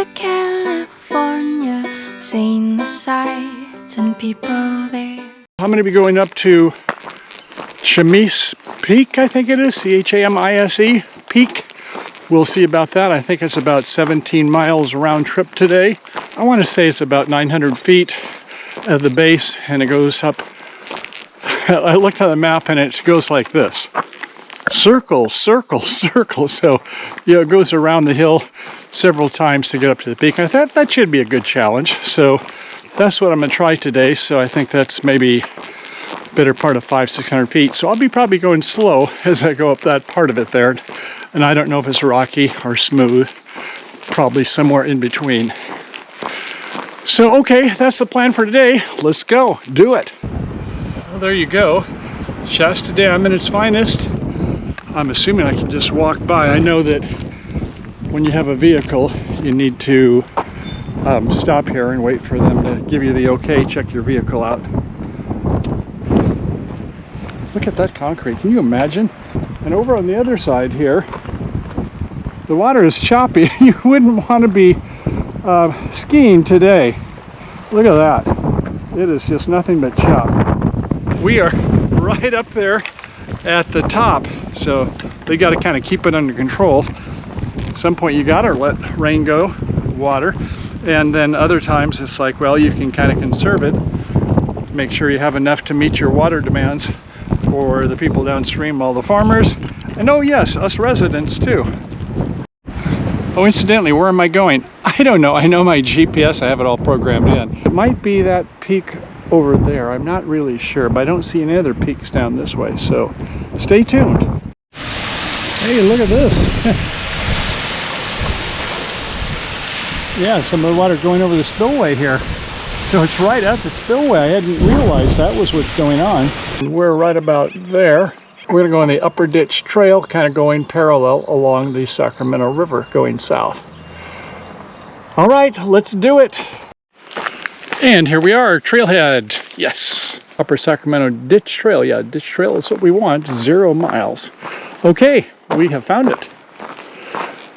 to California, seeing the sights and people there. I'm going to be going up to Chamise Peak, I think it is, Chamise Peak. We'll see about that. I think it's about 17 miles round trip today. I want to say it's about 900 feet at the base, and it goes up. I looked at the map and it goes like this. Circle, circle, circle. So, you know, it goes around the hill several times to get up to the peak. I thought that should be a good challenge. So that's what I'm going to try today. So I think that's maybe a better part of 500-600 feet. So I'll be probably going slow as I go up that part of it there. And I don't know if it's rocky or smooth. Probably somewhere in between. So, okay, that's the plan for today. Let's go. Do it. Well, there you go. Shasta Dam in its finest. I'm assuming I can just walk by. I know that when you have a vehicle, you need to stop here and wait for them to give you the okay, check your vehicle out. Look at that concrete. Can you imagine? And over on the other side here, the water is choppy. You wouldn't want to be skiing today. Look at that. It is just nothing but chop. We are right up there at the top, so they got to kind of keep it under control. At some point you got to let rain go, water, and then other times it's like, well, you can kind of conserve it, make sure you have enough to meet your water demands for the people downstream, all the farmers, and oh yes, us residents too. Oh, incidentally, where am I going? I don't know. I know my GPS, I have it all programmed in. It might be that peak over there. I'm not really sure, but I don't see any other peaks down this way, so stay tuned. Hey, look at this. Yeah, some of the water going over the spillway here. So it's right at the spillway. I hadn't realized that was what's going on. We're right about there. We're going to go on the Upper Ditch Trail, kind of going parallel along the Sacramento River, going south. All right, let's do it. And here we are, trailhead. Yes, Upper Sacramento Ditch Trail. Yeah, Ditch Trail is what we want, 0 miles. Okay, we have found it.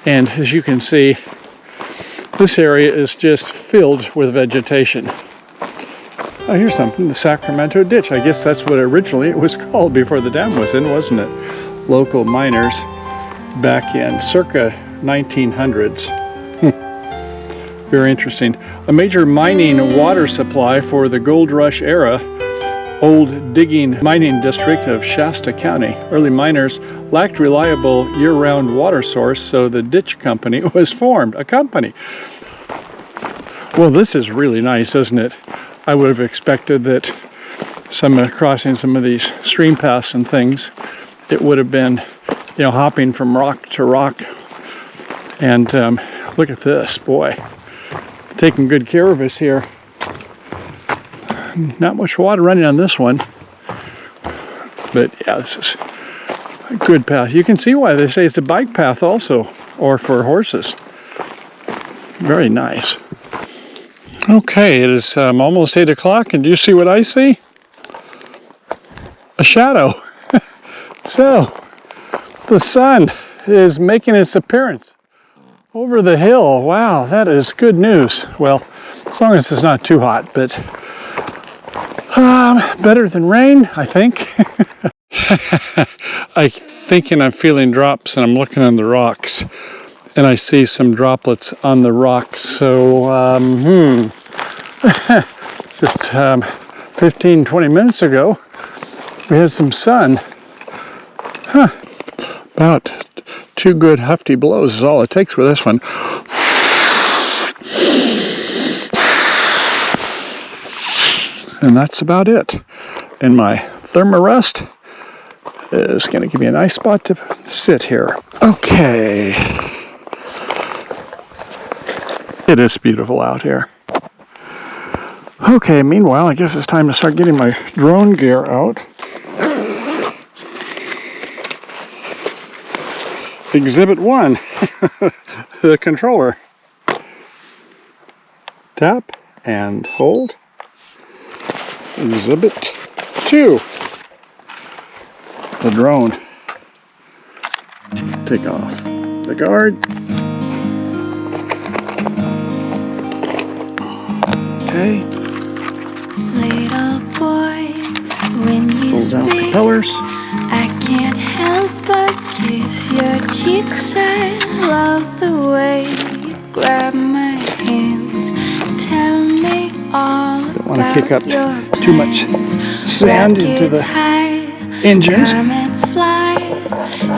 And as you can see, this area is just filled with vegetation. Oh, here's something, the Sacramento Ditch. I guess that's what originally it was called before the dam was in, wasn't it? Local miners back in circa 1900s. Very interesting. A major mining water supply for the gold rush era, old digging mining district of Shasta County. Early miners lacked reliable year-round water source, so the ditch company was formed, a company. Well, this is really nice, isn't it? I would have expected that crossing some of these stream paths and things, it would have been, you know, hopping from rock to rock. And look at this, boy. Taking good care of us here. Not much water running on this one, but yeah, this is a good path. You can see why they say it's a bike path also, or for horses. Very nice. Okay, it is almost 8 o'clock, and do you see what I see? A shadow. So, the sun is making its appearance over the hill. Wow, that is good news. Well, as long as it's not too hot, but better than rain, I think. I'm thinking I'm feeling drops, and I'm looking on the rocks, and I see some droplets on the rocks. So, just 15-20 minutes ago, we had some sun. About 2 good hefty blows is all it takes with this one. And that's about it. And my thermarest is going to give me a nice spot to sit here. Okay. It is beautiful out here. Okay, meanwhile, I guess it's time to start getting my drone gear out. Exhibit 1, the controller. Tap and hold. Exhibit 2, the drone. Take off the guard. Okay. Little boy, when you Pull down speak, propellers. I can't help but kiss your cheeks. I love the way you grab my hands. Tell me all Don't want to about kick up your too much plans. sand into the engines. Comets fly.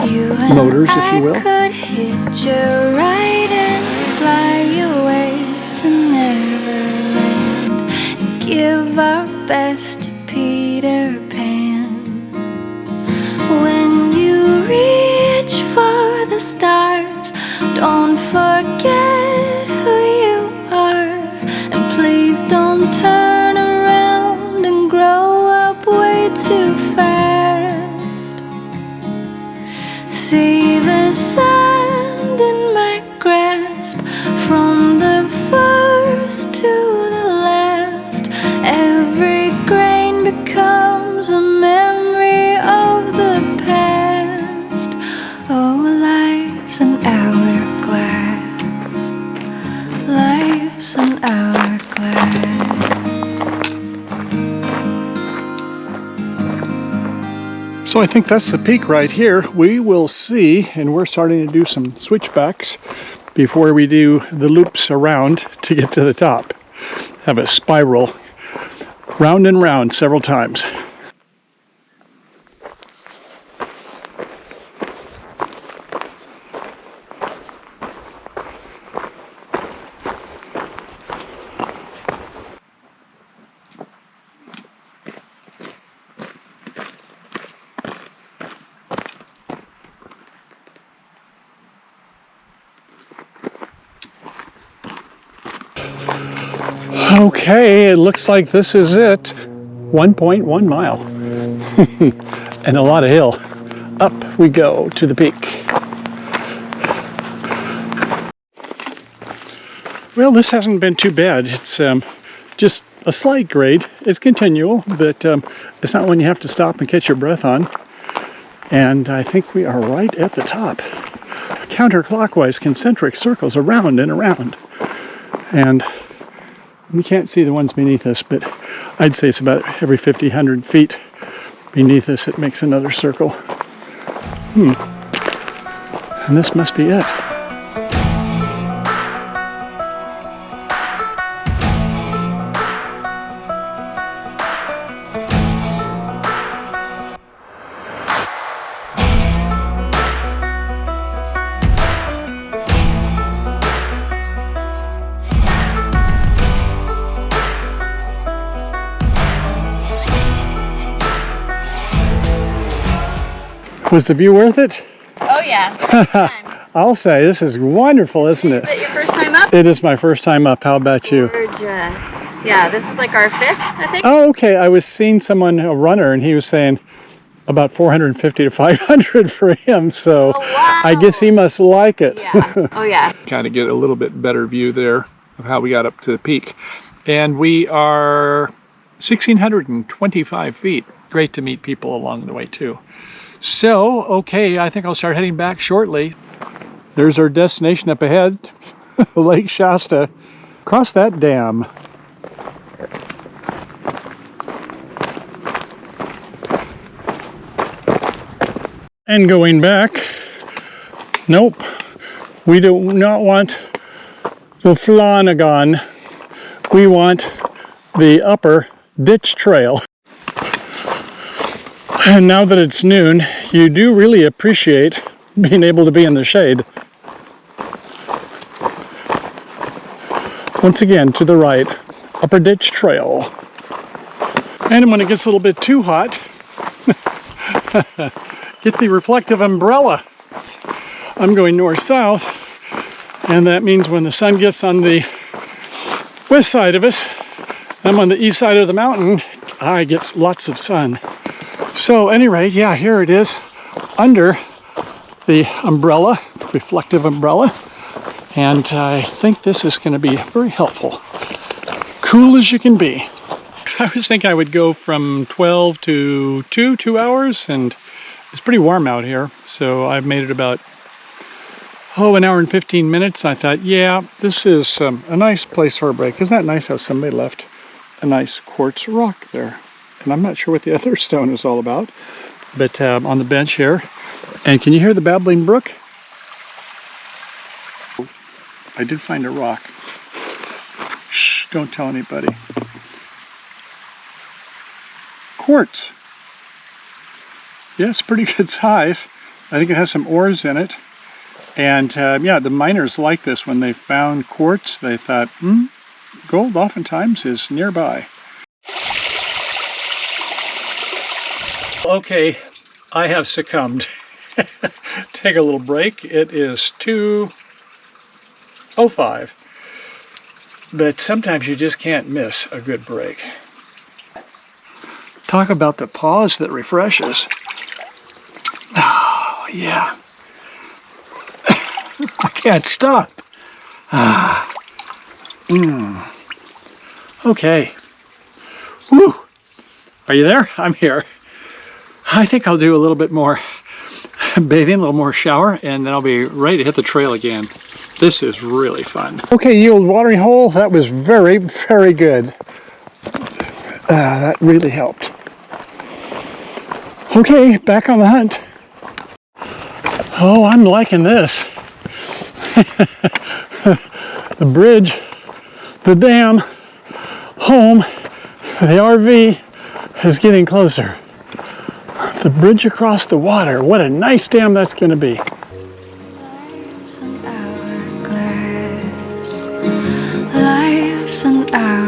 You and Motors, if you will. I could hitch a ride and fly away to Neverland. Give our best to Peter Pan. When you reach for the stars, don't forget who you are. And please don't turn around and grow up way too fast. See the sand in my grasp, from the first to the last. Every grain becomes a memory of the past. Oh, life's an hourglass. Life's an hourglass. So I think that's the peak right here. We will see, and we're starting to do some switchbacks before we do the loops around to get to the top. Have a spiral round and round several times. Okay, it looks like this is it. 1.1 mile. And a lot of hill. Up we go to the peak. Well, this hasn't been too bad. It's just a slight grade. It's continual, but it's not one you have to stop and catch your breath on. And I think we are right at the top. Counterclockwise, concentric circles around and around. And we can't see the ones beneath us, but I'd say it's about every 50, 100 feet beneath us it makes another circle. And this must be it. Was the view worth it? Oh yeah. I'll say, this is wonderful, isn't it? Is it your first time up? It is my first time up. How about you? Gorgeous. Yeah, this is like our fifth, I think. Oh, okay. I was seeing someone, a runner, and he was saying about 450 to 500 for him. So Oh, wow. I guess he must like it. Yeah. Oh yeah. Kind of get a little bit better view there of how we got up to the peak. And we are 1,625 feet. Great to meet people along the way too. So, okay, I think I'll start heading back shortly. There's our destination up ahead, Lake Shasta. Cross that dam. And going back, nope, we do not want the Flanagan. We want the upper ditch trail. And now that it's noon, you do really appreciate being able to be in the shade. Once again, to the right, upper ditch trail. And when it gets a little bit too hot, get the reflective umbrella. I'm going north-south, and that means when the sun gets on the west side of us, I'm on the east side of the mountain, I get lots of sun. So anyway, yeah, here it is under the umbrella, reflective umbrella, and I think this is going to be very helpful. Cool as you can be. I was thinking I would go from 12 to 2 hours, and it's pretty warm out here, so I've made it about an hour and 15 minutes. I thought, yeah, this is a nice place for a break. Isn't that nice how somebody left a nice quartz rock there? And I'm not sure what the other stone is all about, but on the bench here. And can you hear the babbling brook? I did find a rock. Shh, don't tell anybody. Quartz. Yeah, it's pretty good size. I think it has some ores in it. And yeah, the miners like this. When they found quartz, they thought, gold oftentimes is nearby. Okay, I have succumbed. Take a little break. It is 2:05. But sometimes you just can't miss a good break. Talk about the pause that refreshes. Oh, yeah. I can't stop. Okay. Woo. Are you there? I'm here. I think I'll do a little bit more bathing, a little more shower, and then I'll be ready to hit the trail again. This is really fun. Okay, you old watering hole, that was very, very good. That really helped. Okay, back on the hunt. Oh, I'm liking this. The bridge, the dam, home, the RV is getting closer. The bridge across the water, what a nice dam that's going to be. Life's an hourglass. Life's an hourglass.